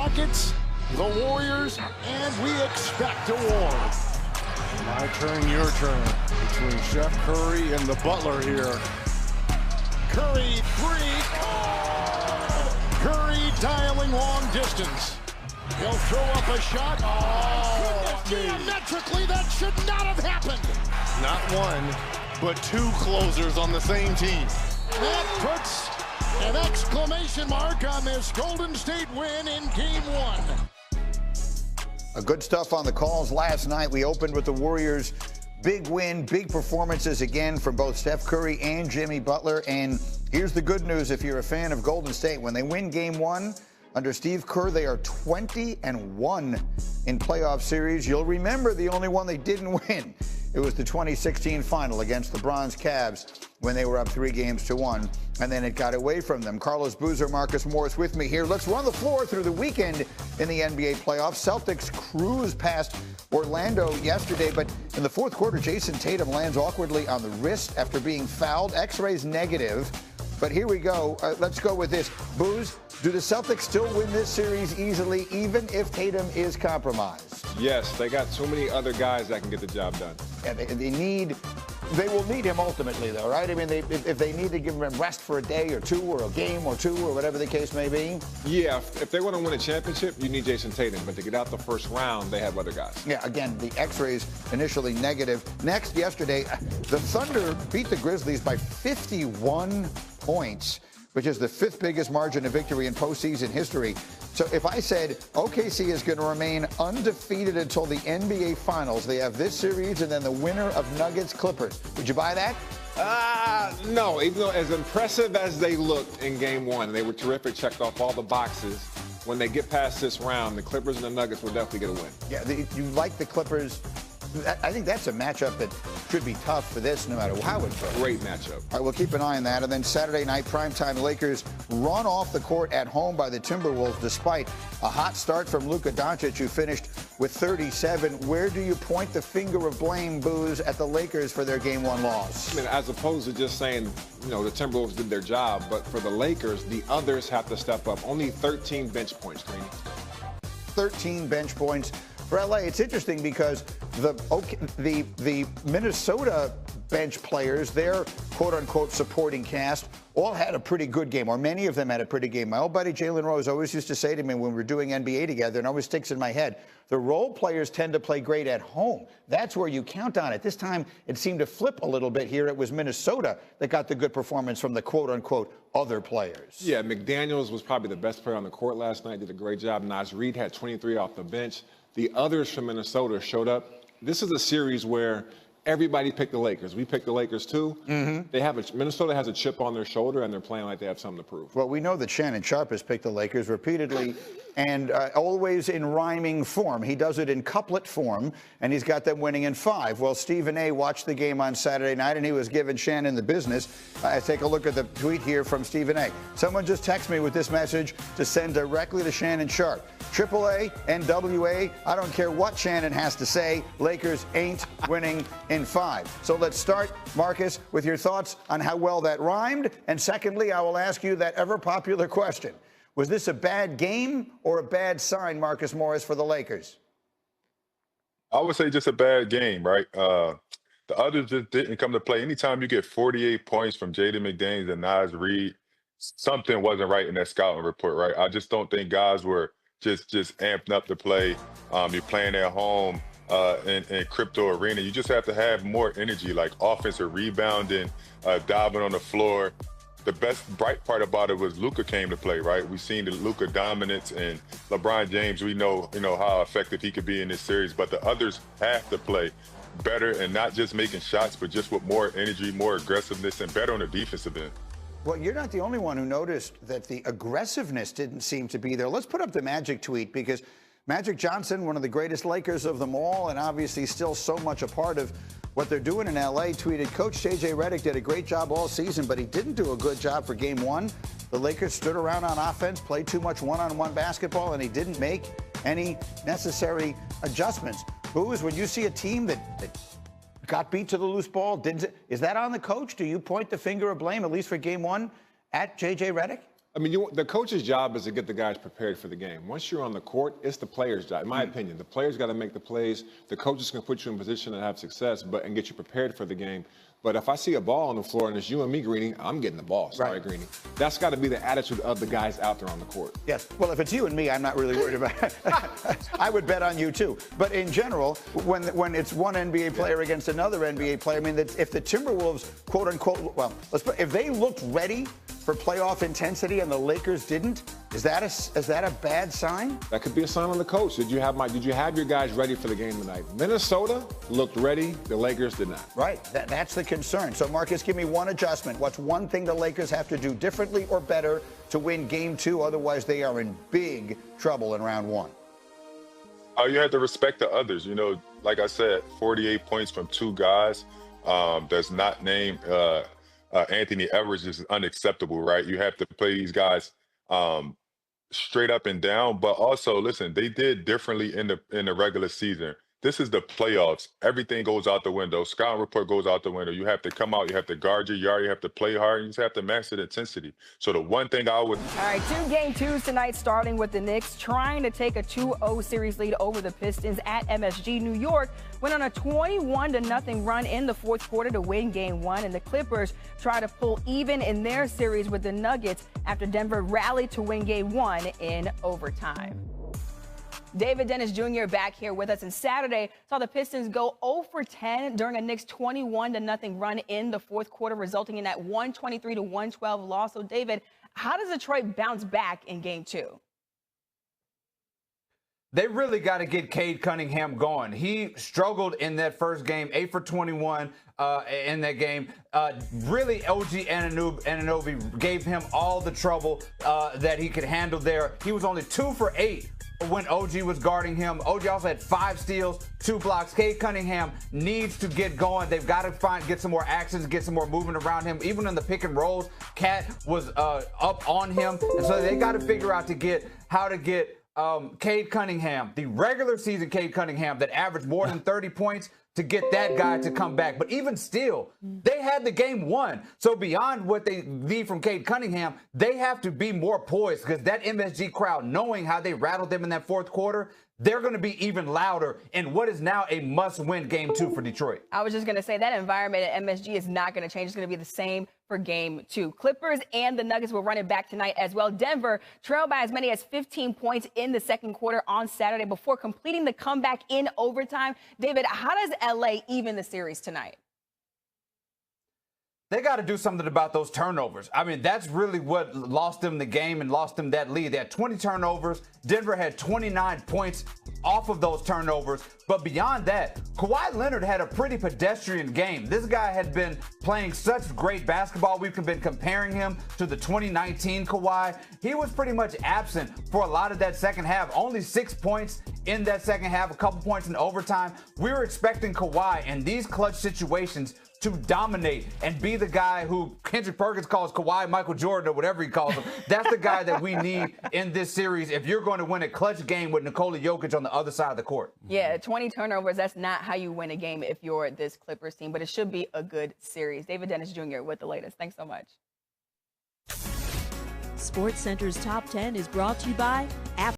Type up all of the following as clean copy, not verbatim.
Rockets, the Warriors, and we expect a war. My turn, your turn, between Steph Curry and the Butler here. Curry, three. Oh! Curry dialing long distance. He'll throw up a shot. Oh, geometrically, that should not have happened. Not one, but two closers on the same team. That puts an exclamation mark on this Golden State win in Game 1. Good stuff on the calls last night. We opened with the Warriors' big win, big performances again from both Steph Curry and Jimmy Butler. And here's the good news if you're a fan of Golden State. When they win Game 1 under Steve Kerr, they are 20-1 in playoff series. You'll remember the only one they didn't win. It was the 2016 final against LeBron's Cavs when they were up 3-1, and then it got away from them. Carlos Boozer, Marcus Morris with me here. Let's run the floor through the weekend in the NBA playoffs. Celtics cruised past Orlando yesterday, but in the fourth quarter, Jason Tatum lands awkwardly on the wrist after being fouled. X-rays negative. But here we go. Let's go with this. Booze, do the Celtics still win this series easily, even if Tatum is compromised? Yes, they got too many other guys that can get the job done. Yeah, they will need him ultimately, though, right? I mean, if they need to give him rest for a day or two or a game or two or whatever the case may be. Yeah, if they want to win a championship, you need Jason Tatum. But to get out the first round, they have other guys. Yeah, again, the X-rays initially negative. Next, yesterday, the Thunder beat the Grizzlies by 51 points, which is the fifth biggest margin of victory in postseason history. So if I said OKC is going to remain undefeated until the NBA Finals, they have this series and then the winner of Nuggets-Clippers. Would you buy that? No, even though as impressive as they looked in Game 1, they were terrific, checked off all the boxes. When they get past this round, the Clippers and the Nuggets will definitely get a win. Yeah, you like the Clippers. I think that's a matchup that should be tough for this no matter how it goes. Great matchup. All right, we'll keep an eye on that. And then Saturday night, primetime Lakers run off the court at home by the Timberwolves despite a hot start from Luka Doncic, who finished with 37. Where do you point the finger of blame, Booze, at the Lakers for their Game 1 loss? I mean, as opposed to just saying, the Timberwolves did their job, but for the Lakers, the others have to step up. Only 13 bench points, Greeny. 13 bench points for LA. It's interesting because the Minnesota bench players, their quote-unquote supporting cast, all had a pretty good game, or many of them had a pretty game. My old buddy Jalen Rose always used to say to me when we were doing NBA together, and always sticks in my head, the role players tend to play great at home. That's where you count on it. This time, it seemed to flip a little bit here. It was Minnesota that got the good performance from the quote-unquote other players. Yeah, McDaniels was probably the best player on the court last night, did a great job. Nas Reed had 23 off the bench. The others from Minnesota showed up. This is a series where everybody picked the Lakers. We picked the Lakers too. Mm-hmm. Minnesota has a chip on their shoulder, and they're playing like they have something to prove. Well, we know that Shannon Sharpe has picked the Lakers repeatedly and always in rhyming form. He does it in couplet form, and he's got them winning in 5. Well, Stephen A. watched the game on Saturday night, and he was giving Shannon the business. Take a look at the tweet here from Stephen A. Someone just texted me with this message to send directly to Shannon Sharpe. AAA, NWA, I don't care what Shannon has to say, Lakers ain't winning in 5. So let's start, Marcus, with your thoughts on how well that rhymed. And secondly, I will ask you that ever-popular question. Was this a bad game or a bad sign, Marcus Morris, for the Lakers? I would say just a bad game, right? The others just didn't come to play. Anytime you get 48 points from Jaden McDaniels and Nas Reed, something wasn't right in that scouting report, right? I just don't think guys were just amping up to play. You're playing at home in crypto arena. You just have to have more energy, like offensive rebounding, diving on the floor. The best bright part about it was Luka came to play, right? We've seen the Luka dominance, and LeBron James, we know how effective he could be in this series, but the others have to play better and not just making shots, but just with more energy, more aggressiveness, and better on the defensive end. Well, you're not the only one who noticed that the aggressiveness didn't seem to be there. Let's put up the Magic tweet, because Magic Johnson, one of the greatest Lakers of them all, and obviously still so much a part of what they're doing in L.A., tweeted, Coach J.J. Redick did a great job all season, but he didn't do a good job for Game 1. The Lakers stood around on offense, played too much one-on-one basketball, and he didn't make any necessary adjustments. Booze, when you see a team that got beat to the loose ball, is that on the coach? Do you point the finger of blame, at least for Game 1, at J.J. Redick? I mean, the coach's job is to get the guys prepared for the game. Once you're on the court, it's the player's job. In my opinion, the players got to make the plays. The coaches can put you in position to have success, and get you prepared for the game. But if I see a ball on the floor and it's you and me, Greeny, I'm getting the ball. Sorry, Greeny. That's got to be the attitude of the guys out there on the court. Yes. Well, if it's you and me, I'm not really worried about it. I would bet on you, too. But in general, when it's one NBA player against another NBA player, I mean, if the Timberwolves, quote unquote, well, if they looked ready for playoff intensity and the Lakers didn't, is that a bad sign? That could be a sign on the coach. Did you have your guys ready for the game tonight? Minnesota looked ready. The Lakers did not. Right. That's the concern. So, Marcus, give me one adjustment. What's one thing the Lakers have to do differently or better to win Game 2? Otherwise, they are in big trouble in round 1. Oh, you have to respect the others. You know, like I said, 48 points from 2 guys that's not named Anthony Edwards is unacceptable, right? You have to play these guys straight up and down. But also, listen, they did differently in the regular season. This is the playoffs. Everything goes out the window. Scouting report goes out the window. You have to come out. You have to guard your yard. You have to play hard. You just have to master the intensity. So the one thing I would... All right, 2 Game 2s tonight, starting with the Knicks trying to take a 2-0 series lead over the Pistons at MSG. New York went on a 21-0 run in the fourth quarter to win Game 1, and the Clippers try to pull even in their series with the Nuggets after Denver rallied to win Game 1 in overtime. David Dennis Jr. back here with us, and Saturday saw the Pistons go 0 for 10 during a Knicks 21-0 run in the fourth quarter, resulting in that 123-112 loss. So, David, how does Detroit bounce back in Game 2? They really got to get Cade Cunningham going. He struggled in that first game, 8 for 21 in that game. Really, OG Anunoby gave him all the trouble that he could handle there. He was only 2 for 8 when OG was guarding him. OG also had 5 steals, 2 blocks. Cade Cunningham needs to get going. They've got to get some more actions, get some more movement around him. Even in the pick and rolls, Cat was up on him. And so they got to figure out how to get Cade Cunningham, the regular season Cade Cunningham that averaged more than 30 points, to get that guy to come back. But even still, they had the game won. So beyond what they need from Cade Cunningham, they have to be more poised, because that MSG crowd, knowing how they rattled them in that fourth quarter, they're going to be even louder in what is now a must-win Game 2 for Detroit. I was just going to say that environment at MSG is not going to change. It's going to be the same for Game 2. Clippers and the Nuggets will run it back tonight as well. Denver trailed by as many as 15 points in the second quarter on Saturday before completing the comeback in overtime. David, how does LA even the series tonight? They got to do something about those turnovers. I mean, that's really what lost them the game and lost them that lead. They had 20 turnovers. Denver had 29 points off of those turnovers. But beyond that, Kawhi Leonard had a pretty pedestrian game. This guy had been playing such great basketball. We've been comparing him to the 2019 Kawhi. He was pretty much absent for a lot of that second half. Only 6 points in that second half, a couple points in overtime. We were expecting Kawhi in these clutch situations to dominate and be the guy who Kendrick Perkins calls Kawhi Michael Jordan or whatever he calls him. That's the guy that we need in this series if you're going to win a clutch game with Nikola Jokic on the other side of the court. Yeah, 20 turnovers, that's not how you win a game if you're this Clippers team, but it should be a good series. David Dennis Jr. with the latest. Thanks so much. SportsCenter's Top 10 is brought to you by Apple.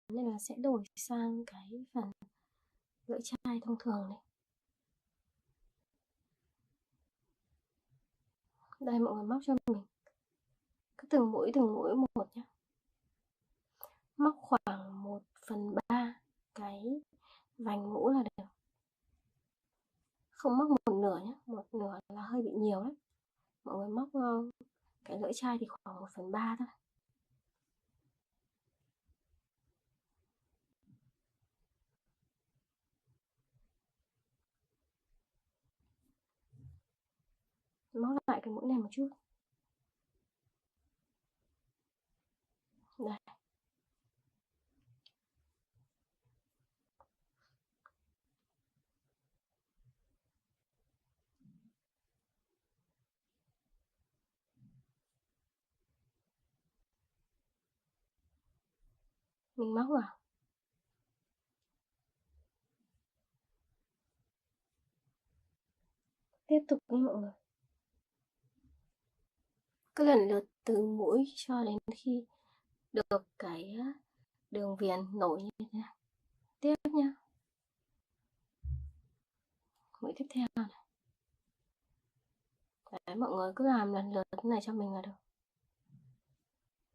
nên là sẽ đổi sang cái phần lưỡi chai thông thường này. Đây mọi người móc cho mình cứ từng mũi một nhé. Móc khoảng 1/3 cái vành mũ là được. Không móc một nửa nhé, một nửa là hơi bị nhiều đấy. Mọi người móc cái lưỡi chai thì khoảng 1/3 thôi. Móc lại cái mũi này một chút. Đây. Mình móc vào. Tiếp tục nha mọi người. Cứ lần lượt từ mũi cho đến khi được cái đường viền nổi như thế này. Tiếp nha. Mũi tiếp theo này. Đấy, mọi người cứ làm lần lượt thế này cho mình là được.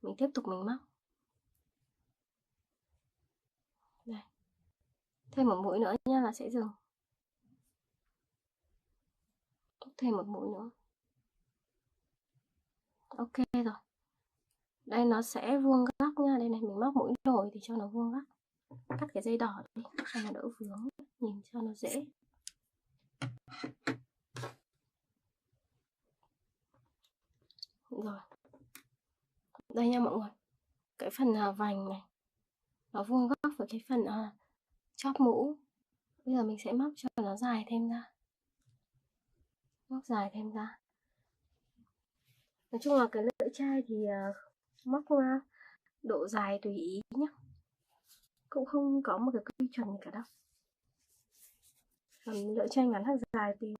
Mình tiếp tục mình móc. Đây. Thêm một mũi nữa nha là sẽ dừng. Thêm một mũi nữa. Ok rồi. Đây nó sẽ vuông góc nha. Đây này mình móc mũi nổi thì cho nó vuông góc. Cắt cái dây đỏ đi cho nó đỡ vướng, nhìn cho nó dễ. Rồi. Đây nha mọi người. Cái phần vành này nó vuông góc với cái phần chóp mũ. Bây giờ mình sẽ móc cho nó dài thêm ra. Móc dài thêm ra. Nói chung là cái lưỡi chai thì móc độ dài tùy ý nhé. Cũng không có một cái quy chuẩn gì cả đâu. Lưỡi chai ngắn hay dài tùy